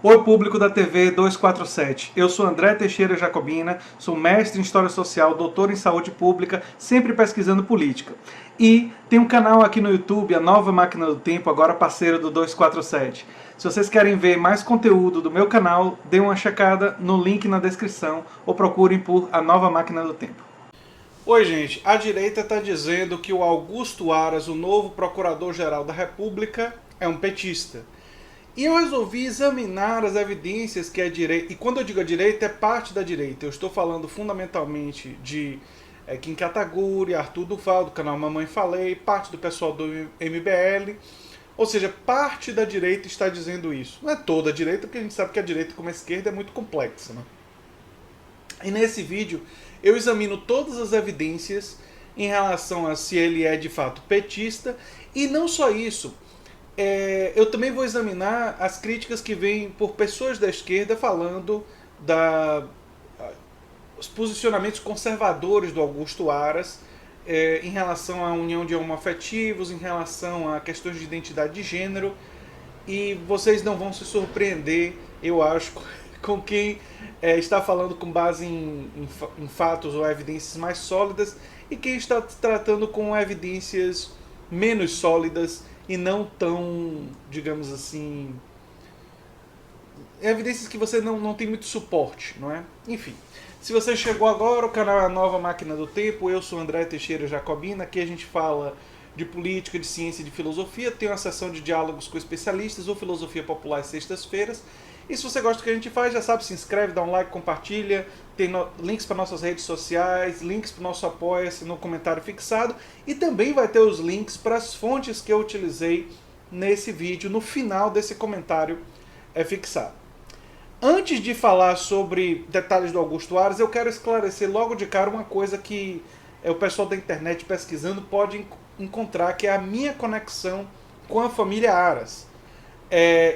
Oi, público da TV 247. Eu sou André Teixeira Jacobina, sou mestre em História Social, doutor em Saúde Pública, sempre pesquisando política. E tem um canal aqui no YouTube, a Nova Máquina do Tempo, agora parceiro do 247. Se vocês querem ver mais conteúdo do meu canal, dê uma checada no link na descrição ou procurem por A Nova Máquina do Tempo. Oi, gente. A direita está dizendo que o Augusto Aras, o novo Procurador-Geral da República, é um petista. E eu resolvi examinar as evidências que a direita... E quando eu digo a direita, é parte da direita. Eu estou falando fundamentalmente de Kim Kataguiri, Arthur Duval, do canal Mamãe Falei, parte do pessoal do MBL. Ou seja, parte da direita está dizendo isso. Não é toda a direita, porque a gente sabe que a direita, como a esquerda, é muito complexa, né? E nesse vídeo eu examino todas as evidências em relação a se ele é de fato petista. E não só isso... eu também vou examinar as críticas que vêm por pessoas da esquerda falando os posicionamentos conservadores do Augusto Aras em relação à união de homoafetivos, em relação a questões de identidade de gênero. E vocês não vão se surpreender, eu acho, com quem está falando com base em fatos ou evidências mais sólidas e quem está tratando com evidências menos sólidas e não tão, digamos assim, evidências que você não tem muito suporte, não é? Enfim, se você chegou agora, o canal é a Nova Máquina do Tempo, eu sou André Teixeira Jacobina, aqui a gente fala de política, de ciência e de filosofia, tem uma sessão de diálogos com especialistas ou filosofia popular às sextas-feiras. E se você gosta do que a gente faz, já sabe, se inscreve, dá um like, compartilha, tem links para nossas redes sociais, links para o nosso apoia-se no comentário fixado e também vai ter os links para as fontes que eu utilizei nesse vídeo, no final desse comentário fixado. Antes de falar sobre detalhes do Augusto Aras, eu quero esclarecer logo de cara uma coisa que o pessoal da internet pesquisando pode encontrar, que é a minha conexão com a família Aras.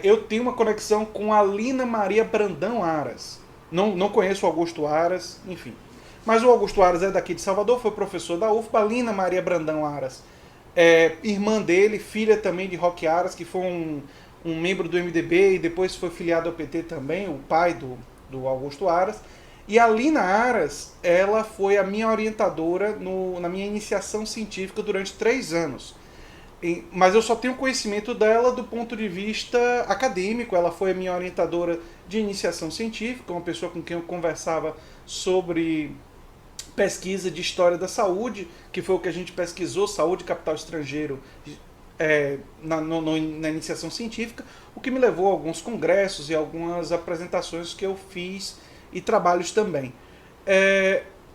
Eu tenho uma conexão com a Lina Maria Brandão Aras. Não conheço o Augusto Aras, enfim. Mas o Augusto Aras é daqui de Salvador, foi professor da UFBA. A Lina Maria Brandão Aras é irmã dele, filha também de Roque Aras, que foi um membro do MDB e depois foi filiado ao PT também, o pai do Augusto Aras. E a Lina Aras, ela foi a minha orientadora na minha iniciação científica durante 3 anos. Mas eu só tenho conhecimento dela do ponto de vista acadêmico. Ela foi a minha orientadora de iniciação científica, uma pessoa com quem eu conversava sobre pesquisa de história da saúde, que foi o que a gente pesquisou, saúde e capital estrangeiro, na iniciação científica, o que me levou a alguns congressos e algumas apresentações que eu fiz e trabalhos também.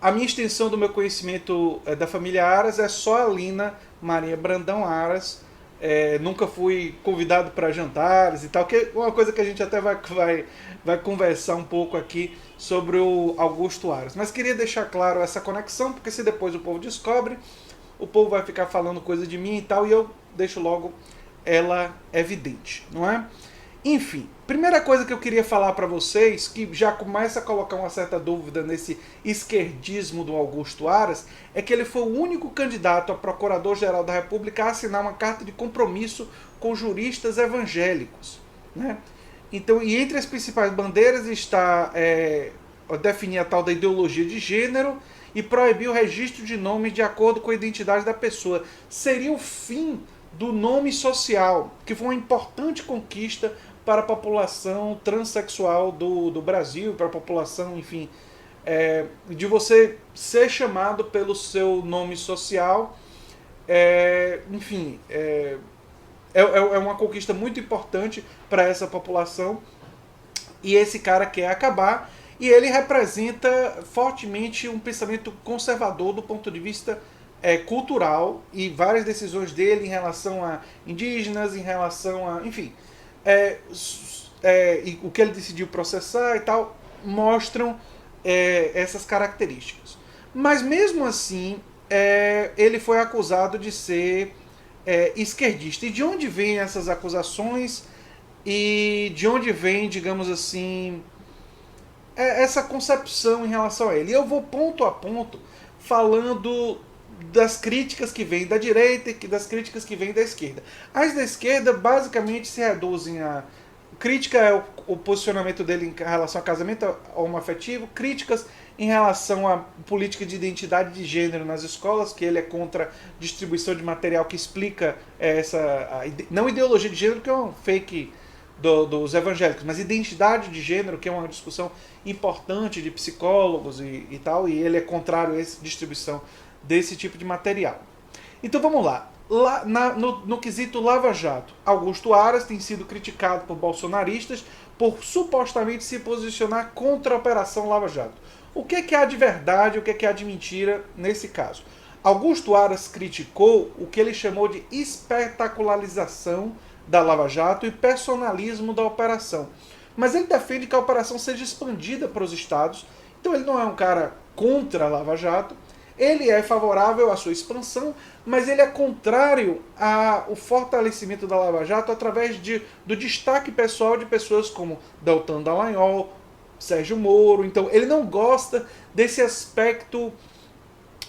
A minha extensão do meu conhecimento da família Aras é só a Lina Maria Brandão Aras. Nunca fui convidado para jantares e tal, que é uma coisa que a gente até vai conversar um pouco aqui sobre o Augusto Aras. Mas queria deixar claro essa conexão, porque se depois o povo descobre, o povo vai ficar falando coisa de mim e tal, e eu deixo logo ela evidente, não é? Enfim, primeira coisa que eu queria falar para vocês, que já começa a colocar uma certa dúvida nesse esquerdismo do Augusto Aras, é que ele foi o único candidato a Procurador-Geral da República a assinar uma carta de compromisso com juristas evangélicos, né? Então, e entre as principais bandeiras está definir a tal da ideologia de gênero e proibir o registro de nomes de acordo com a identidade da pessoa. Seria o fim do nome social, que foi uma importante conquista para a população transexual do Brasil, para a população, enfim, de você ser chamado pelo seu nome social, enfim, é uma conquista muito importante para essa população, e esse cara quer acabar, e ele representa fortemente um pensamento conservador do ponto de vista cultural, e várias decisões dele em relação a indígenas, em relação a, enfim, e o que ele decidiu processar e tal, mostram essas características. Mas mesmo assim, ele foi acusado de ser esquerdista. E de onde vêm essas acusações? E de onde vem, digamos assim, essa concepção em relação a ele? E eu vou ponto a ponto falando das críticas que vêm da direita e das críticas que vêm da esquerda. As da esquerda basicamente se reduzem a crítica é o posicionamento dele em relação a casamento homoafetivo, críticas em relação à política de identidade de gênero nas escolas, que ele é contra a distribuição de material que explica não ideologia de gênero, que é um fake dos evangélicos, mas identidade de gênero, que é uma discussão importante de psicólogos e tal, e ele é contrário a essa distribuição desse tipo de material. Então vamos lá. No quesito Lava Jato, Augusto Aras tem sido criticado por bolsonaristas por supostamente se posicionar contra a Operação Lava Jato. O que há de verdade e o que há de mentira nesse caso? Augusto Aras criticou o que ele chamou de espetacularização da Lava Jato e personalismo da operação. Mas ele defende que a operação seja expandida para os estados, então ele não é um cara contra a Lava Jato, ele é favorável à sua expansão, mas ele é contrário ao fortalecimento da Lava Jato através do destaque pessoal de pessoas como Deltan Dallagnol, Sérgio Moro. Então ele não gosta desse aspecto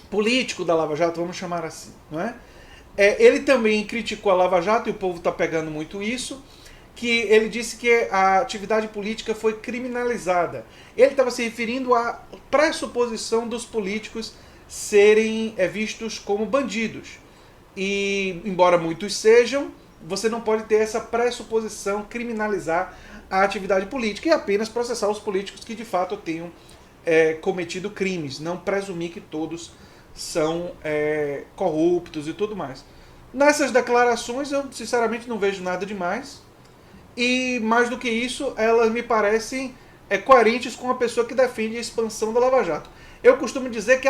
político da Lava Jato, vamos chamar assim, não é? Ele também criticou a Lava Jato, e o povo está pegando muito isso, que ele disse que a atividade política foi criminalizada. Ele estava se referindo à pressuposição dos políticos serem vistos como bandidos. E, embora muitos sejam, você não pode ter essa pressuposição, criminalizar a atividade política e apenas processar os políticos que de fato tenham cometido crimes, não presumir que todos são corruptos e tudo mais. Nessas declarações eu sinceramente não vejo nada demais, e mais do que isso, elas me parecem coerentes com a pessoa que defende a expansão da Lava Jato. Eu costumo dizer que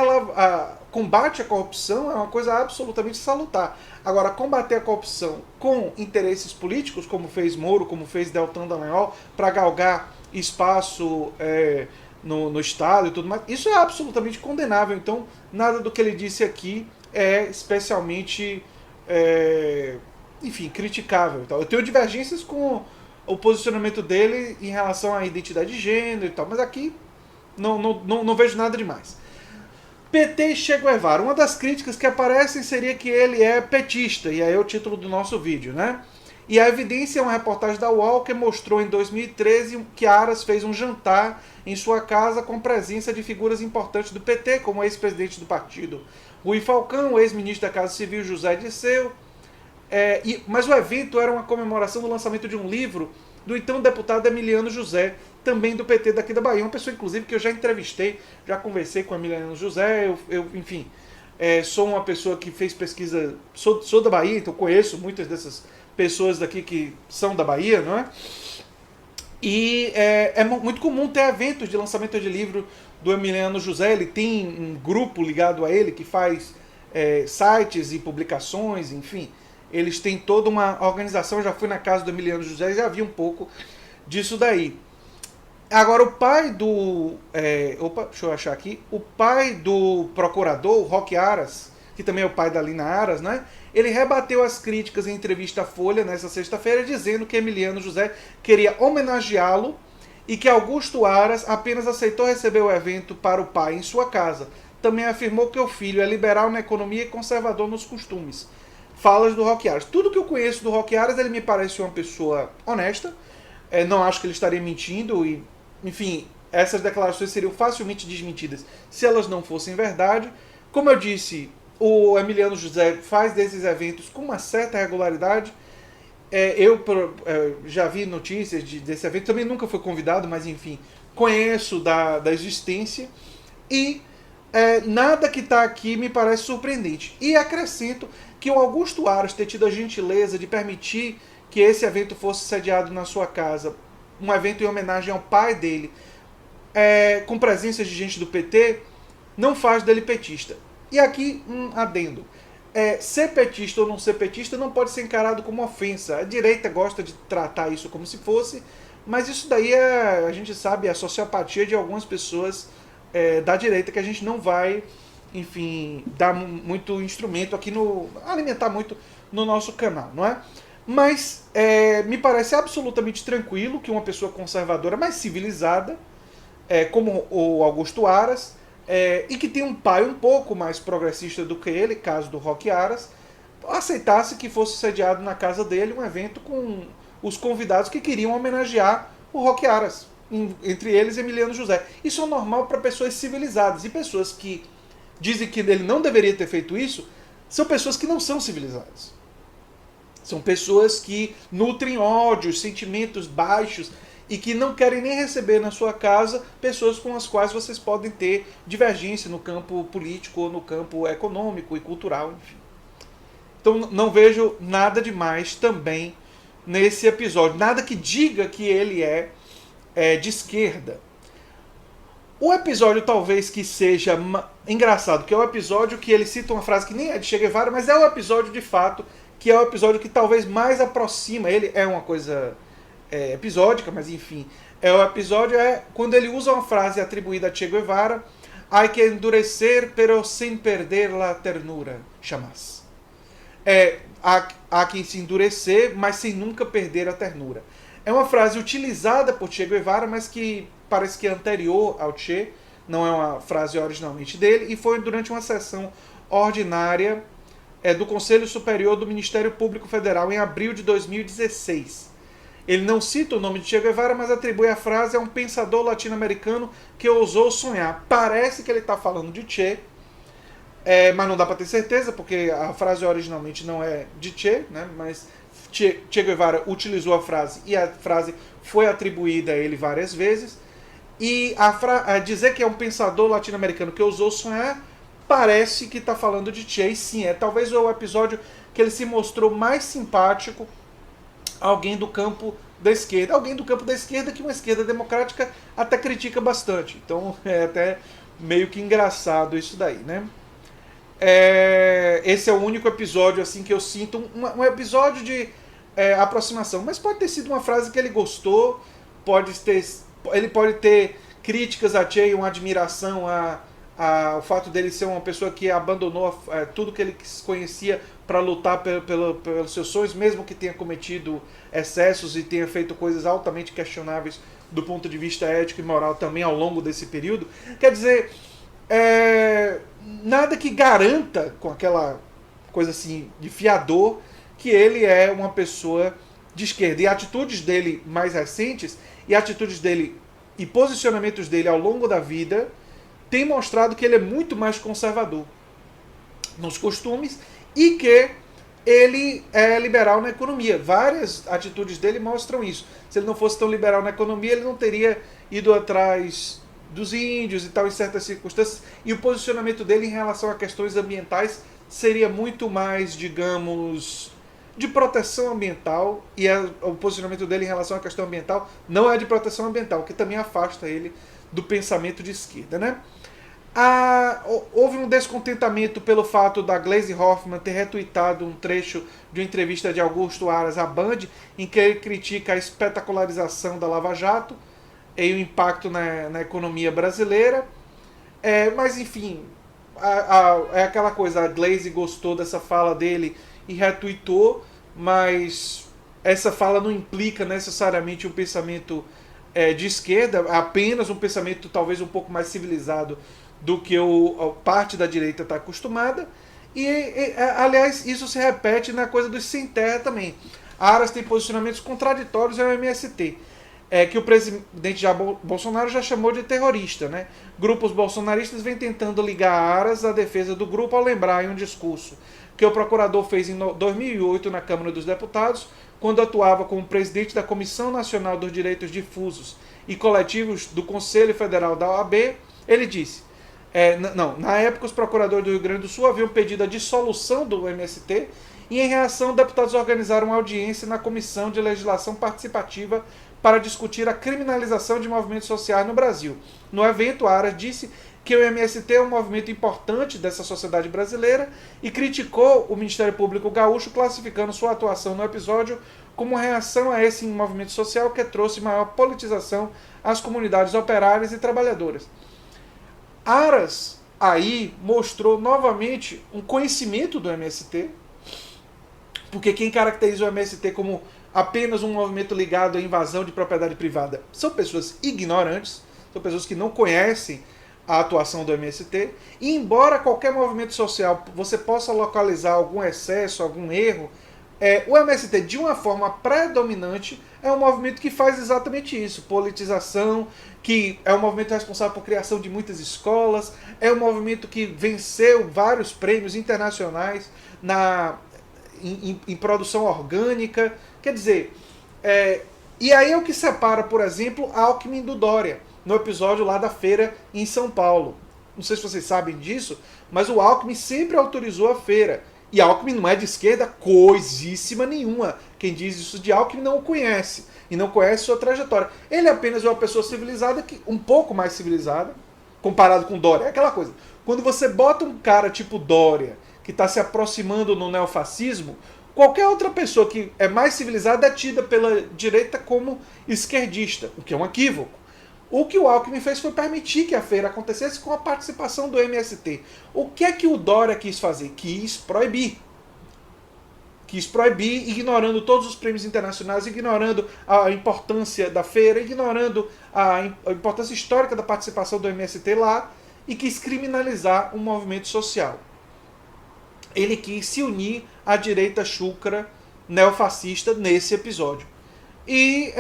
combate à corrupção é uma coisa absolutamente salutar. Agora, combater a corrupção com interesses políticos, como fez Moro, como fez Deltan Dallagnol, para galgar espaço no Estado e tudo mais, isso é absolutamente condenável. Então, nada do que ele disse aqui é especialmente, enfim, criticável. Eu tenho divergências com o posicionamento dele em relação à identidade de gênero e tal, mas aqui não vejo nada demais. PT Che Guevara. Uma das críticas que aparecem seria que ele é petista, e aí é o título do nosso vídeo, né? E a evidência é uma reportagem da UOL que mostrou em 2013 que Aras fez um jantar em sua casa com presença de figuras importantes do PT, como o ex-presidente do partido Rui Falcão, o ex-ministro da Casa Civil José Dirceu. Mas o evento era uma comemoração do lançamento de um livro do então deputado Emiliano José, também do PT daqui da Bahia, uma pessoa inclusive que eu já entrevistei, já conversei com o Emiliano José, enfim, sou uma pessoa que fez pesquisa, sou da Bahia, então conheço muitas dessas pessoas daqui que são da Bahia, não é? E é muito comum ter eventos de lançamento de livro do Emiliano José. Ele tem um grupo ligado a ele que faz sites e publicações, enfim. Eles têm toda uma organização. Eu já fui na casa do Emiliano José e já vi um pouco disso daí. Agora, o pai do... deixa eu achar aqui. O pai do procurador, Roque Aras, que também é o pai da Lina Aras, né? Ele rebateu as críticas em entrevista à Folha nessa sexta-feira, dizendo que Emiliano José queria homenageá-lo e que Augusto Aras apenas aceitou receber o evento para o pai em sua casa. Também afirmou que o filho é liberal na economia e conservador nos costumes. Falas do Roque Aras. Tudo que eu conheço do Roque Aras, ele me parece uma pessoa honesta. Não acho que ele estaria mentindo e, enfim, essas declarações seriam facilmente desmentidas se elas não fossem verdade. Como eu disse, o Emiliano José faz desses eventos com uma certa regularidade. Eu já vi notícias desse evento, também nunca fui convidado, mas enfim, conheço da existência. E nada que está aqui me parece surpreendente. E acrescento que o Augusto Aras ter tido a gentileza de permitir que esse evento fosse sediado na sua casa, um evento em homenagem ao pai dele, com presença de gente do PT, não faz dele petista. E aqui um adendo. Ser petista ou não ser petista não pode ser encarado como ofensa. A direita gosta de tratar isso como se fosse, mas isso daí a gente sabe, a sociopatia de algumas pessoas da direita, que a gente não vai, enfim, dar muito instrumento aqui, alimentar muito no nosso canal, não é? Mas me parece absolutamente tranquilo que uma pessoa conservadora, mais civilizada, como o Augusto Aras, e que tem um pai um pouco mais progressista do que ele, caso do Roque Aras, aceitasse que fosse sediado na casa dele um evento com os convidados que queriam homenagear o Roque Aras, entre eles Emiliano José. Isso é normal para pessoas civilizadas, e pessoas que dizem que ele não deveria ter feito isso são pessoas que não são civilizadas. São pessoas que nutrem ódios, sentimentos baixos e que não querem nem receber na sua casa pessoas com as quais vocês podem ter divergência no campo político ou no campo econômico e cultural, enfim. Então não vejo nada demais também nesse episódio. Nada que diga que ele é de esquerda. O episódio talvez que seja engraçado, que é o episódio que ele cita uma frase que nem é de Che Guevara, mas é o episódio de fato, que é o episódio que talvez mais aproxima, ele é uma coisa episódica, mas enfim, o episódio quando ele usa uma frase atribuída a Che Guevara: "Hay que endurecer, pero sem perder la ternura, jamás." Há que se endurecer, mas sem nunca perder a ternura. É uma frase utilizada por Che Guevara, mas que parece que é anterior ao Che, não é uma frase originalmente dele, e foi durante uma sessão ordinária do Conselho Superior do Ministério Público Federal em abril de 2016. Ele não cita o nome de Che Guevara, mas atribui a frase a um pensador latino-americano que ousou sonhar. Parece que ele está falando de Che, mas não dá para ter certeza, porque a frase originalmente não é de Che, né? Mas Che Guevara utilizou a frase e a frase foi atribuída a ele várias vezes. E dizer que é um pensador latino-americano que ousou sonhar, parece que está falando de Che, e sim, talvez o episódio que ele se mostrou mais simpático a alguém do campo da esquerda. Alguém do campo da esquerda que uma esquerda democrática até critica bastante. Então é até meio que engraçado isso daí, né? Esse é o único episódio assim que eu sinto um episódio de aproximação. Mas pode ter sido uma frase que ele gostou, ele pode ter críticas a Che, uma admiração ao fato dele ser uma pessoa que abandonou tudo que ele conhecia para lutar pelos seus sonhos, mesmo que tenha cometido excessos e tenha feito coisas altamente questionáveis do ponto de vista ético e moral também ao longo desse período. Quer dizer, nada que garanta, com aquela coisa assim de fiador, que ele é uma pessoa de esquerda. E atitudes dele mais recentes, e atitudes dele e posicionamentos dele ao longo da vida, tem mostrado que ele é muito mais conservador nos costumes e que ele é liberal na economia. Várias atitudes dele mostram isso. Se ele não fosse tão liberal na economia, ele não teria ido atrás dos índios e tal, em certas circunstâncias, e o posicionamento dele em relação a questões ambientais seria muito mais, digamos, de proteção ambiental, e o posicionamento dele em relação à questão ambiental não é de proteção ambiental, que também afasta ele do pensamento de esquerda, né? Houve um descontentamento pelo fato da Gleisi Hoffmann ter retuitado um trecho de uma entrevista de Augusto Aras à Band, em que ele critica a espetacularização da Lava Jato e o impacto na economia brasileira. Mas enfim, é aquela coisa, a Gleisi gostou dessa fala dele e retuitou, mas essa fala não implica necessariamente um pensamento de esquerda, apenas um pensamento talvez um pouco mais civilizado do que parte da direita está acostumada. Aliás, isso se repete na coisa dos sem terra também. A Aras tem posicionamentos contraditórios ao MST, que o presidente Bolsonaro já chamou de terrorista, né? Grupos bolsonaristas vêm tentando ligar a Aras à defesa do grupo ao lembrar em um discurso que o procurador fez em 2008 na Câmara dos Deputados, quando atuava como presidente da Comissão Nacional dos Direitos Difusos e Coletivos do Conselho Federal da OAB. Ele disse: na época os procuradores do Rio Grande do Sul haviam pedido a dissolução do MST, e em reação deputados organizaram uma audiência na Comissão de Legislação Participativa para discutir a criminalização de movimentos sociais no Brasil. No evento, Aras disse que o MST é um movimento importante dessa sociedade brasileira e criticou o Ministério Público Gaúcho, classificando sua atuação no episódio como reação a esse movimento social que trouxe maior politização às comunidades operárias e trabalhadoras. Aras aí mostrou novamente um conhecimento do MST, porque quem caracteriza o MST como apenas um movimento ligado à invasão de propriedade privada são pessoas ignorantes, são pessoas que não conhecem a atuação do MST, e embora qualquer movimento social você possa localizar algum excesso, algum erro, O MST, de uma forma predominante, é um movimento que faz exatamente isso. Politização, que é um movimento responsável por criação de muitas escolas, é um movimento que venceu vários prêmios internacionais em produção orgânica. Quer dizer, e aí é o que separa, por exemplo, Alckmin do Dória, no episódio lá da feira em São Paulo. Não sei se vocês sabem disso, mas o Alckmin sempre autorizou a feira. E Alckmin não é de esquerda coisíssima nenhuma. Quem diz isso de Alckmin não o conhece. E não conhece sua trajetória. Ele é apenas uma pessoa civilizada, um pouco mais civilizada, comparado com Dória. É aquela coisa. Quando você bota um cara tipo Dória, que está se aproximando no neofascismo, qualquer outra pessoa que é mais civilizada é tida pela direita como esquerdista, o que é um equívoco. O que o Alckmin fez foi permitir que a feira acontecesse com a participação do MST. O que é que o Dória quis fazer? Quis proibir. Quis proibir, ignorando todos os prêmios internacionais, ignorando a importância da feira, ignorando a importância histórica da participação do MST lá, e quis criminalizar um movimento social. Ele quis se unir à direita chúcara neofascista nesse episódio. E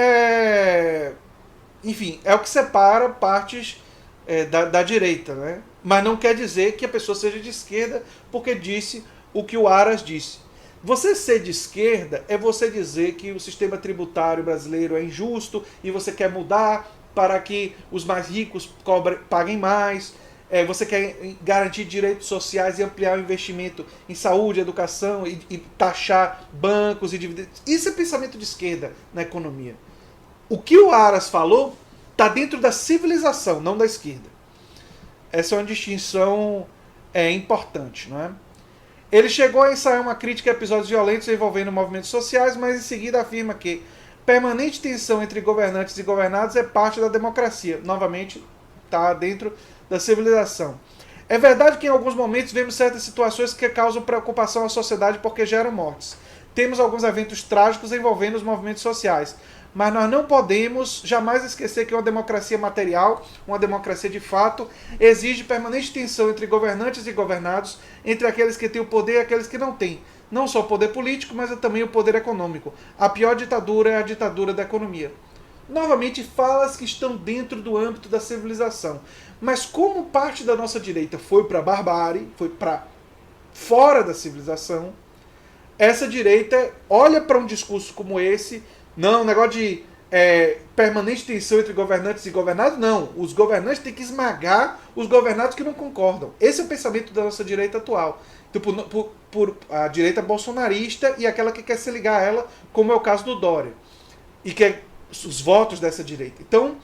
enfim, é o que separa partes da direita, né? Mas não quer dizer que a pessoa seja de esquerda porque disse o que o Aras disse. Você ser de esquerda é você dizer que o sistema tributário brasileiro é injusto e você quer mudar para que os mais ricos paguem mais. Você quer garantir direitos sociais e ampliar o investimento em saúde, educação e taxar bancos e dividendos. Isso é pensamento de esquerda na economia. O que o Aras falou está dentro da civilização, não da esquerda. Essa é uma distinção importante, não é? Ele chegou a ensaiar uma crítica a episódios violentos envolvendo movimentos sociais, mas em seguida afirma que permanente tensão entre governantes e governados é parte da democracia. Novamente, está dentro da civilização. É verdade que em alguns momentos vemos certas situações que causam preocupação à sociedade porque geram mortes. Temos alguns eventos trágicos envolvendo os movimentos sociais. Mas nós não podemos jamais esquecer que uma democracia material, uma democracia de fato, exige permanente tensão entre governantes e governados, entre aqueles que têm o poder e aqueles que não têm. Não só o poder político, mas também o poder econômico. A pior ditadura é a ditadura da economia. Novamente, falas que estão dentro do âmbito da civilização. Mas como parte da nossa direita foi para a barbárie, foi para fora da civilização, essa direita olha para um discurso como esse. Não, negócio de permanente tensão entre governantes e governados, não. Os governantes têm que esmagar os governados que não concordam. Esse é o pensamento da nossa direita atual. Então, por a direita bolsonarista e aquela que quer se ligar a ela, como é o caso do Dória. E que é os votos dessa direita. Então,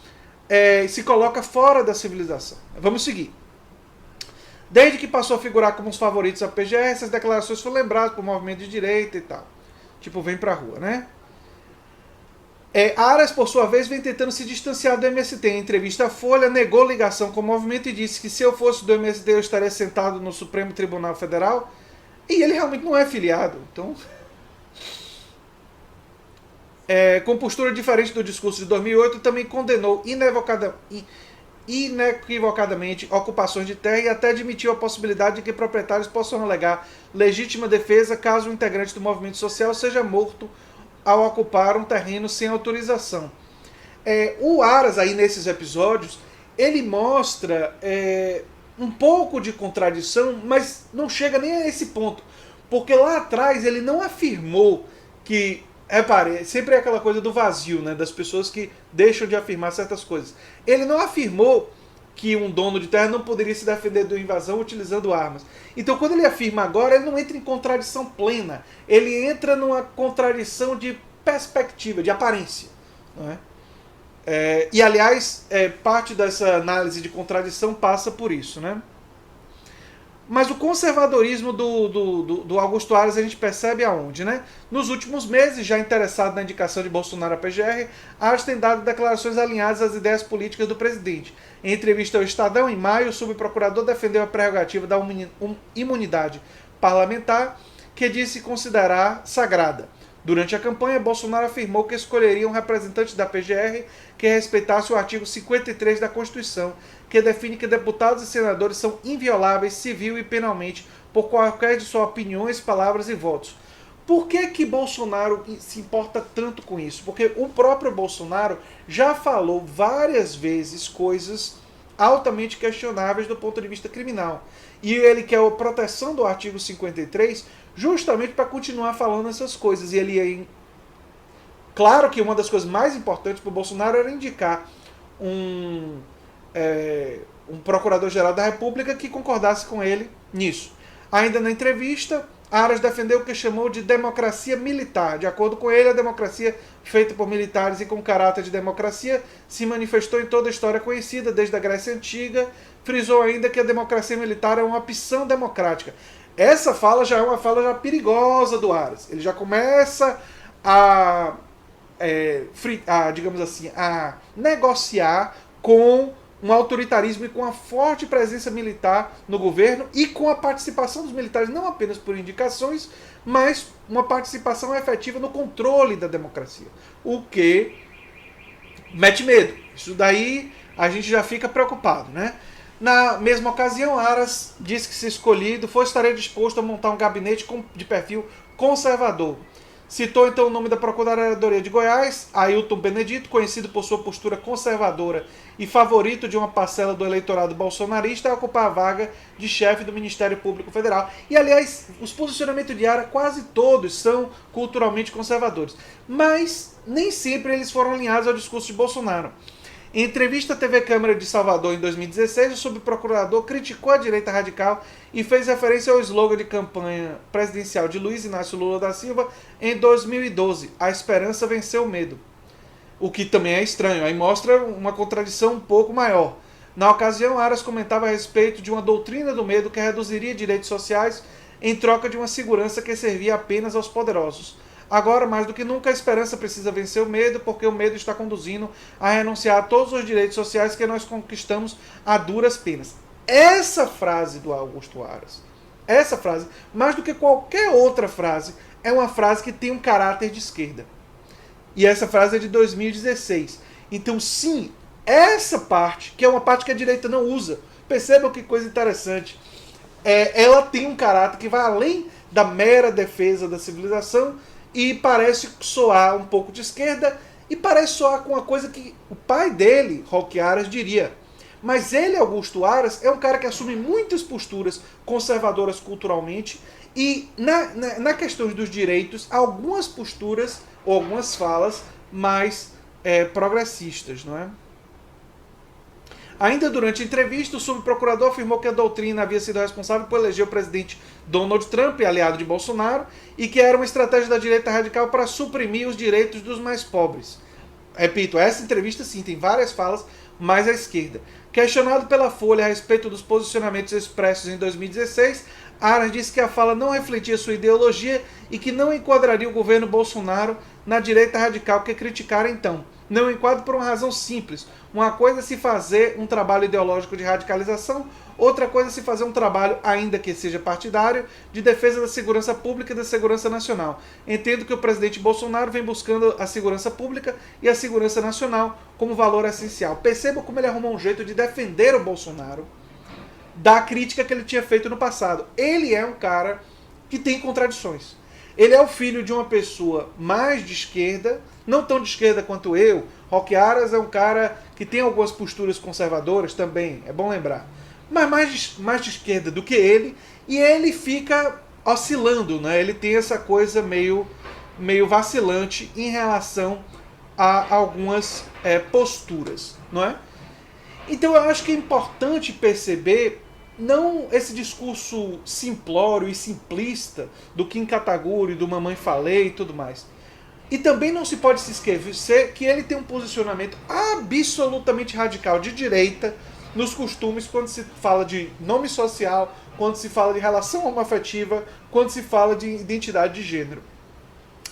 se coloca fora da civilização. Vamos seguir. Desde que passou a figurar como os favoritos da PGR, essas declarações foram lembradas por movimento de direita e tal. Tipo, vem pra rua, né? Aras, por sua vez, vem tentando se distanciar do MST. Em entrevista à Folha, negou ligação com o movimento e disse que se eu fosse do MST eu estaria sentado no Supremo Tribunal Federal. E ele realmente não é filiado. Então, com postura diferente do discurso de 2008, também condenou inequivocadamente ocupações de terra e até admitiu a possibilidade de que proprietários possam alegar legítima defesa caso um integrante do movimento social seja morto ao ocupar um terreno sem autorização. O Aras, aí nesses episódios, ele mostra um pouco de contradição, mas não chega nem a esse ponto. Porque lá atrás ele não afirmou que... Repare, sempre é aquela coisa do vazio, né, das pessoas que deixam de afirmar certas coisas. Ele não afirmou que um dono de terra não poderia se defender de uma invasão utilizando armas. Então, quando ele afirma agora, ele não entra em contradição plena. Ele entra numa contradição de perspectiva, de aparência. Não é? E, aliás, parte dessa análise de contradição passa por isso, né? Mas o conservadorismo do Augusto Aras a gente percebe aonde, né? Nos últimos meses, já interessado na indicação de Bolsonaro à PGR, Aras tem dado declarações alinhadas às ideias políticas do presidente. Em entrevista ao Estadão, em maio, o subprocurador defendeu a prerrogativa da imunidade parlamentar, que disse considerar sagrada. Durante a campanha, Bolsonaro afirmou que escolheria um representante da PGR que respeitasse o artigo 53 da Constituição, que define que deputados e senadores são invioláveis civil e penalmente por qualquer de suas opiniões, palavras e votos. Por que que Bolsonaro se importa tanto com isso? Porque o próprio Bolsonaro já falou várias vezes coisas altamente questionáveis do ponto de vista criminal. E ele quer a proteção do artigo 53 justamente para continuar falando essas coisas. E ele claro que uma das coisas mais importantes para o Bolsonaro era indicar um procurador-geral da República que concordasse com ele nisso. Ainda na entrevista, Aras defendeu o que chamou de democracia militar. De acordo com ele, a democracia feita por militares e com caráter de democracia se manifestou em toda a história conhecida, desde a Grécia Antiga. Frisou ainda que a democracia militar é uma opção democrática. Essa fala já é uma fala já perigosa do Aras. Ele já começa digamos assim, a negociar com um autoritarismo e com a forte presença militar no governo e com a participação dos militares, não apenas por indicações, mas uma participação efetiva no controle da democracia. O que mete medo. Isso daí a gente já fica preocupado, né? Na mesma ocasião, Aras disse que, se escolhido, estaria disposto a montar um gabinete de perfil conservador. Citou então o nome da Procuradoria de Goiás, Ailton Benedito, conhecido por sua postura conservadora e favorito de uma parcela do eleitorado bolsonarista, a ocupar a vaga de chefe do Ministério Público Federal. E, aliás, os posicionamentos de Aras quase todos são culturalmente conservadores. Mas nem sempre eles foram alinhados ao discurso de Bolsonaro. Em entrevista à TV Câmara de Salvador em 2016, o subprocurador criticou a direita radical e fez referência ao slogan de campanha presidencial de Luiz Inácio Lula da Silva em 2012, "A esperança venceu o medo". O que também é estranho, aí mostra uma contradição um pouco maior. Na ocasião, Aras comentava a respeito de uma doutrina do medo que reduziria direitos sociais em troca de uma segurança que servia apenas aos poderosos. Agora, mais do que nunca, a esperança precisa vencer o medo, porque o medo está conduzindo a renunciar a todos os direitos sociais que nós conquistamos a duras penas. Essa frase do Augusto Aras, essa frase, mais do que qualquer outra frase, é uma frase que tem um caráter de esquerda. E essa frase é de 2016. Então, sim, essa parte, que é uma parte que a direita não usa, percebam que coisa interessante, ela tem um caráter que vai além da mera defesa da civilização, e parece soar um pouco de esquerda, e parece soar com uma coisa que o pai dele, Roque Aras, diria. Mas ele, Augusto Aras, é um cara que assume muitas posturas conservadoras culturalmente, e na questão dos direitos, algumas posturas, ou algumas falas, mais progressistas, não é? Ainda durante a entrevista, o subprocurador afirmou que a doutrina havia sido responsável por eleger o presidente Donald Trump, aliado de Bolsonaro, e que era uma estratégia da direita radical para suprimir os direitos dos mais pobres. Repito, essa entrevista sim tem várias falas mais à esquerda. Questionado pela Folha a respeito dos posicionamentos expressos em 2016, Aras disse que a fala não refletia sua ideologia e que não enquadraria o governo Bolsonaro na direita radical que criticara então. Não enquadra por uma razão simples. Uma coisa é se fazer um trabalho ideológico de radicalização, outra coisa é se fazer um trabalho, ainda que seja partidário, de defesa da segurança pública e da segurança nacional. Entendo que o presidente Bolsonaro vem buscando a segurança pública e a segurança nacional como valor essencial. Perceba como ele arrumou um jeito de defender o Bolsonaro da crítica que ele tinha feito no passado. Ele é um cara que tem contradições. Ele é o filho de uma pessoa mais de esquerda, não tão de esquerda quanto eu. Roque Aras é um cara que tem algumas posturas conservadoras também, é bom lembrar. Mas mais de esquerda do que ele, e ele fica oscilando, né? Ele tem essa coisa meio vacilante em relação a algumas posturas, não é? Então eu acho que é importante perceber não esse discurso simplório e simplista do Kim Kataguiri, do Mamãe Falei e tudo mais. E também não se pode se esquecer que ele tem um posicionamento absolutamente radical de direita nos costumes quando se fala de nome social, quando se fala de relação homoafetiva, quando se fala de identidade de gênero.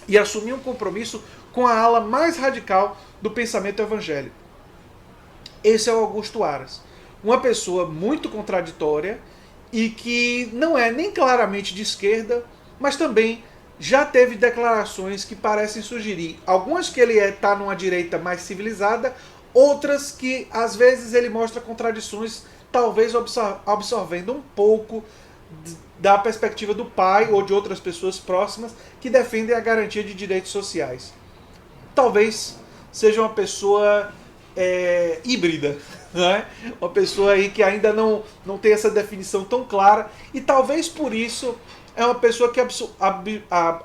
E assumir um compromisso com a ala mais radical do pensamento evangélico. Esse é o Augusto Aras. Uma pessoa muito contraditória e que não é nem claramente de esquerda, mas também já teve declarações que parecem sugerir. Algumas que ele está numa direita mais civilizada, outras que às vezes ele mostra contradições, talvez absorvendo um pouco da perspectiva do pai ou de outras pessoas próximas que defendem a garantia de direitos sociais. Talvez seja uma pessoa híbrida, né? Uma pessoa aí que ainda não tem essa definição tão clara, e talvez por isso é uma pessoa que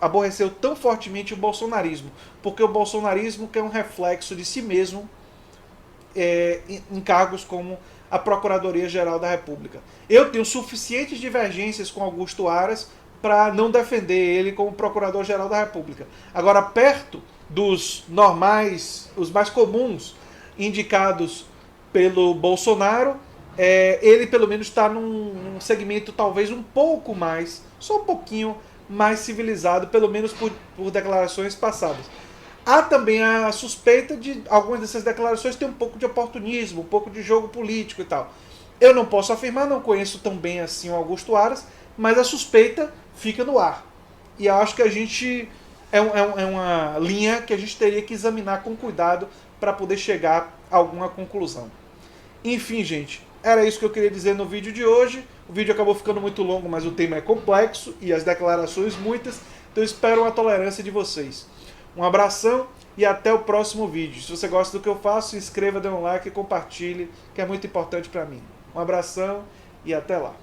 aborreceu tão fortemente o bolsonarismo, porque o bolsonarismo que é um reflexo de si mesmo em cargos como a Procuradoria-Geral da República. Eu tenho suficientes divergências com Augusto Aras para não defender ele como Procurador-Geral da República. Agora, perto dos normais, os mais comuns, indicados pelo Bolsonaro, ele pelo menos está num segmento talvez um pouco mais, só um pouquinho mais civilizado, pelo menos por declarações passadas. Há também a suspeita de algumas dessas declarações ter um pouco de oportunismo, um pouco de jogo político e tal. Eu não posso afirmar, não conheço tão bem assim o Augusto Aras, mas a suspeita fica no ar. E eu acho que a gente é uma linha que a gente teria que examinar com cuidado para poder chegar a alguma conclusão. Enfim, gente, era isso que eu queria dizer no vídeo de hoje. O vídeo acabou ficando muito longo, mas o tema é complexo e as declarações muitas, então eu espero a tolerância de vocês. Um abração e até o próximo vídeo. Se você gosta do que eu faço, se inscreva, dê um like e compartilhe, que é muito importante para mim. Um abração e até lá.